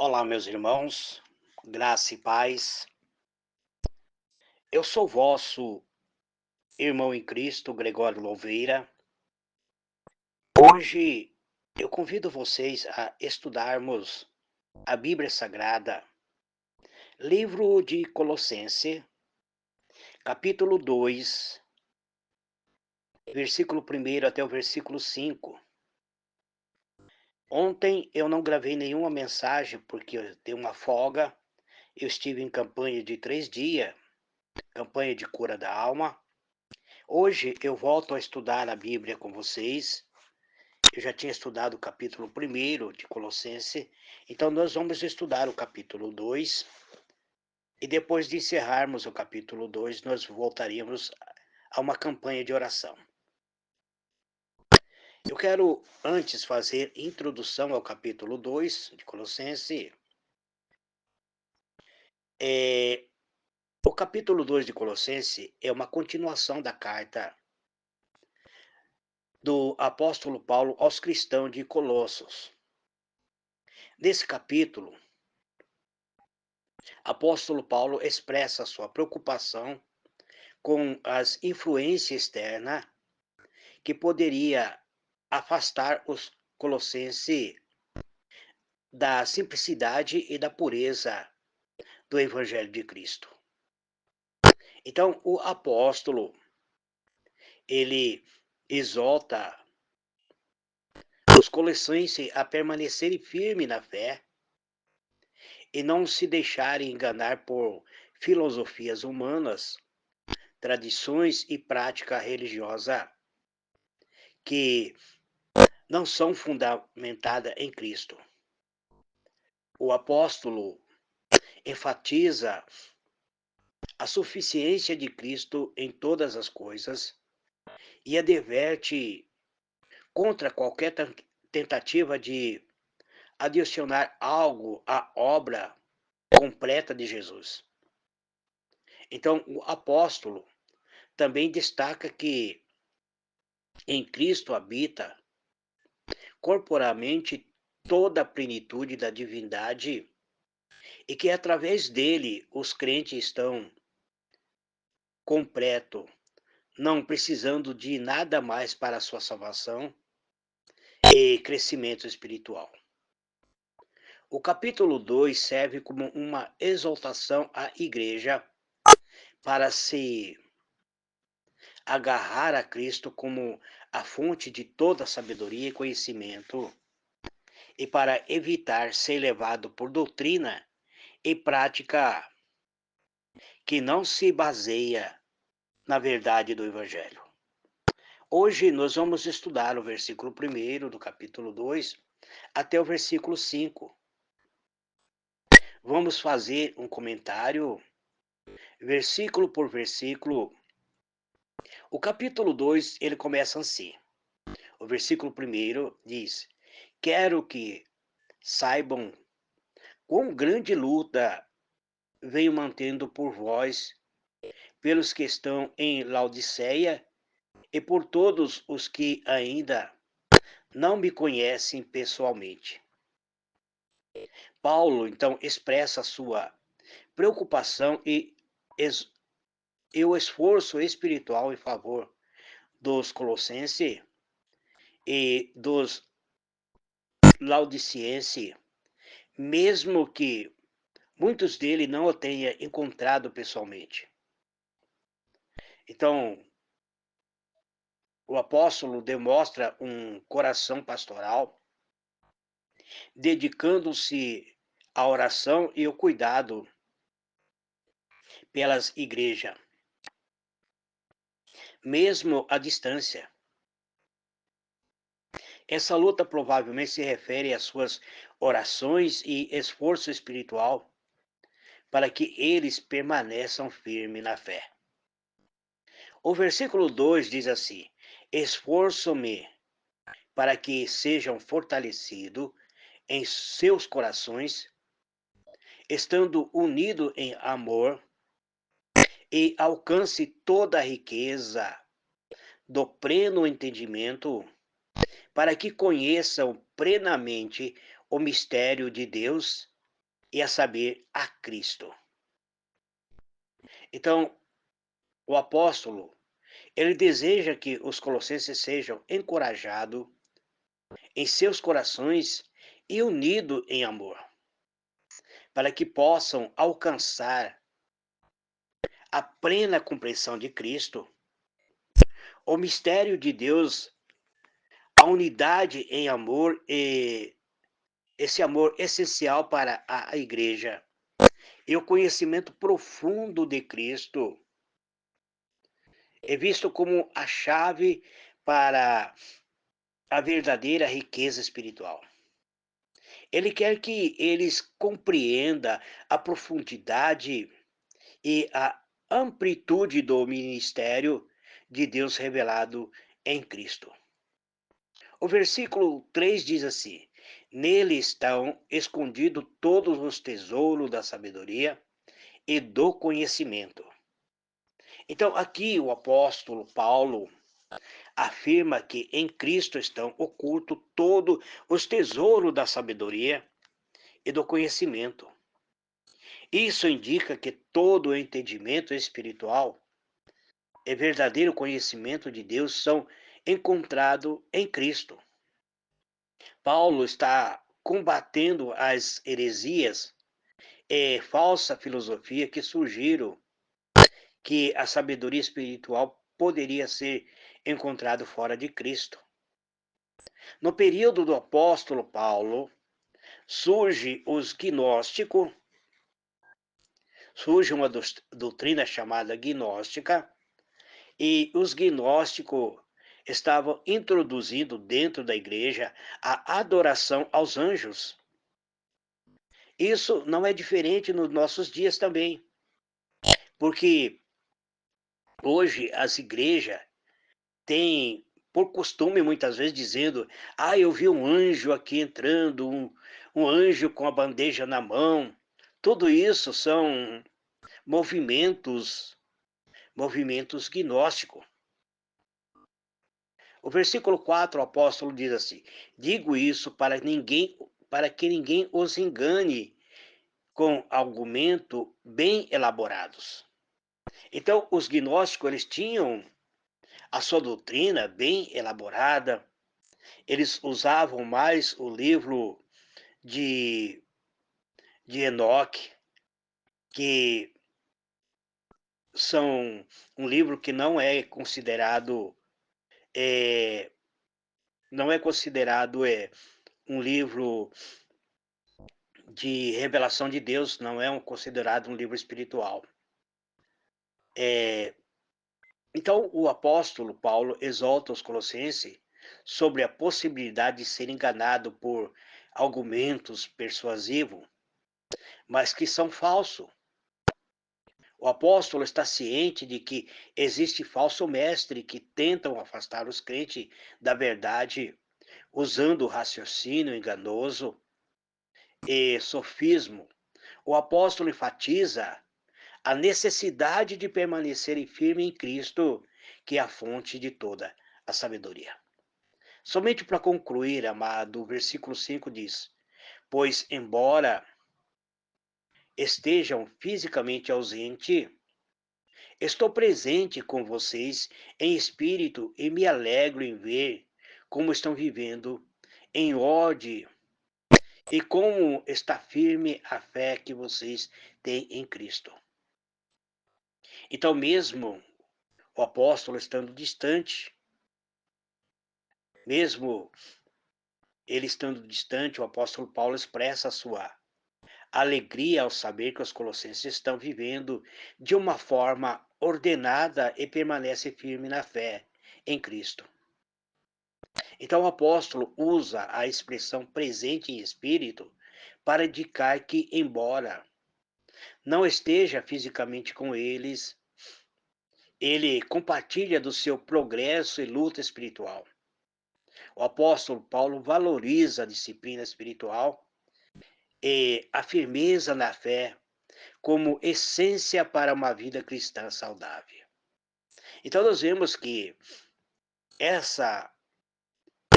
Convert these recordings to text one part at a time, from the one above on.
Olá, meus irmãos, graça e paz. Eu sou vosso irmão em Cristo, Gregório Louveira. Hoje eu convido vocês a estudarmos a Bíblia Sagrada, livro de Colossenses, capítulo 2, versículo 1 até o versículo 5. Ontem eu não gravei nenhuma mensagem porque eu dei uma folga. Eu estive em campanha de 3 dias, campanha de cura da alma. Hoje eu volto a estudar a Bíblia com vocês. Eu já tinha estudado o capítulo 1 de Colossenses, então nós vamos estudar o capítulo 2, e depois de encerrarmos o capítulo 2, nós voltaríamos a uma campanha de oração. Eu quero antes fazer introdução ao capítulo 2 de Colossenses. O capítulo 2 de Colossenses é uma continuação da carta do apóstolo Paulo aos cristãos de Colossos. Nesse capítulo, apóstolo Paulo expressa sua preocupação com as influências externas que poderia afastar os colossenses da simplicidade e da pureza do evangelho de Cristo. Então, o apóstolo, ele exorta os colossenses a permanecerem firmes na fé e não se deixarem enganar por filosofias humanas, tradições e prática religiosa que não são fundamentadas em Cristo. O apóstolo enfatiza a suficiência de Cristo em todas as coisas e adverte contra qualquer tentativa de adicionar algo à obra completa de Jesus. Então, o apóstolo também destaca que em Cristo habita corporalmente toda a plenitude da divindade e que através dele os crentes estão completo, não precisando de nada mais para a sua salvação e crescimento espiritual. O capítulo 2 serve como uma exaltação à igreja para se agarrar a Cristo como a fonte de toda sabedoria e conhecimento, e para evitar ser levado por doutrina e prática que não se baseia na verdade do Evangelho. Hoje nós vamos estudar o versículo 1 do capítulo 2 até o versículo 5. Vamos fazer um comentário, versículo por versículo. O capítulo 2, ele começa assim. O versículo 1 diz: Quero que saibam quão grande luta venho mantendo por vós, pelos que estão em Laodiceia e por todos os que ainda não me conhecem pessoalmente. Paulo, então, expressa sua preocupação e o esforço espiritual em favor dos colossenses e dos laodicenses, mesmo que muitos deles não o tenham encontrado pessoalmente. Então, o apóstolo demonstra um coração pastoral, dedicando-se à oração e ao cuidado pelas igrejas, mesmo à distância. Essa luta provavelmente se refere às suas orações e esforço espiritual para que eles permaneçam firmes na fé. O versículo 2 diz assim: Esforço-me para que sejam fortalecidos em seus corações, estando unidos em amor, e alcance toda a riqueza do pleno entendimento, para que conheçam plenamente o mistério de Deus, e a saber, a Cristo. Então, o apóstolo, ele deseja que os colossenses sejam encorajados em seus corações e unidos em amor, para que possam alcançar a plena compreensão de Cristo, o mistério de Deus, a unidade em amor e esse amor essencial para a igreja e o conhecimento profundo de Cristo é visto como a chave para a verdadeira riqueza espiritual. Ele quer que eles compreendam a profundidade e a amplitude do ministério de Deus revelado em Cristo. O versículo 3 diz assim: Nele estão escondidos todos os tesouros da sabedoria e do conhecimento. Então, aqui o apóstolo Paulo afirma que em Cristo estão ocultos todos os tesouros da sabedoria e do conhecimento. Isso indica que todo o entendimento espiritual e verdadeiro conhecimento de Deus são encontrados em Cristo. Paulo está combatendo as heresias e falsa filosofia que surgiram, que a sabedoria espiritual poderia ser encontrado fora de Cristo. No período do apóstolo Paulo, surge uma doutrina chamada gnóstica, e os gnósticos estavam introduzindo dentro da igreja a adoração aos anjos. Isso não é diferente nos nossos dias também, porque hoje as igrejas têm por costume muitas vezes dizendo: eu vi um anjo aqui entrando, um anjo com a bandeja na mão. Tudo isso são movimentos gnósticos. O versículo 4, o apóstolo diz assim: Digo isso para que ninguém os engane com argumento bem elaborados. Então, os gnósticos, eles tinham a sua doutrina bem elaborada, eles usavam mais o livro de, de Enoque, que são um livro que é, não é considerado um livro de revelação de Deus, não é considerado um livro espiritual. Então, o apóstolo Paulo exalta os colossenses sobre a possibilidade de ser enganado por argumentos persuasivos, mas que são falsos. O apóstolo está ciente de que existe falso mestre que tentam afastar os crentes da verdade usando raciocínio enganoso e sofismo. O apóstolo enfatiza a necessidade de permanecerem firme em Cristo, que é a fonte de toda a sabedoria. Somente para concluir, amado, o versículo 5 diz: Pois, embora estejam fisicamente ausentes, estou presente com vocês em espírito e me alegro em ver como estão vivendo em ordem e como está firme a fé que vocês têm em Cristo. Então, mesmo o apóstolo estando distante, mesmo ele estando distante, o apóstolo Paulo expressa a sua alegria ao saber que os colossenses estão vivendo de uma forma ordenada e permanece firme na fé em Cristo. Então, o apóstolo usa a expressão presente em espírito para indicar que, embora não esteja fisicamente com eles, ele compartilha do seu progresso e luta espiritual. O apóstolo Paulo valoriza a disciplina espiritual e a firmeza na fé como essência para uma vida cristã saudável. Então nós vemos que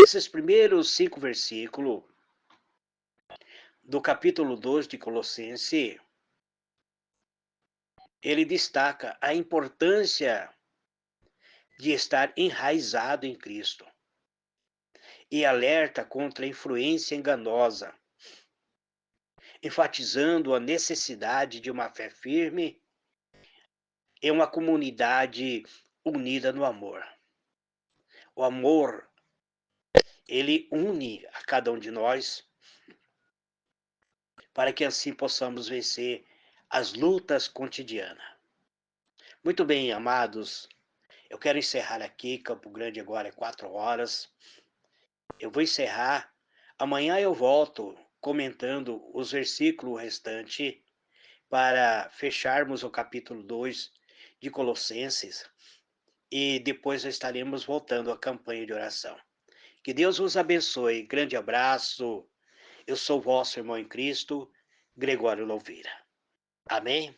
esses primeiros 5 versículos do capítulo 2 de Colossenses, ele destaca a importância de estar enraizado em Cristo e alerta contra a influência enganosa, enfatizando a necessidade de uma fé firme e uma comunidade unida no amor. O amor, ele une a cada um de nós para que assim possamos vencer as lutas cotidianas. Muito bem, amados, eu quero encerrar aqui, Campo Grande agora é 4 horas. Eu vou encerrar. Amanhã eu volto comentando os versículos restantes para fecharmos o capítulo 2 de Colossenses e depois estaremos voltando à campanha de oração. Que Deus vos abençoe. Grande abraço. Eu sou vosso irmão em Cristo, Gregório Louveira. Amém?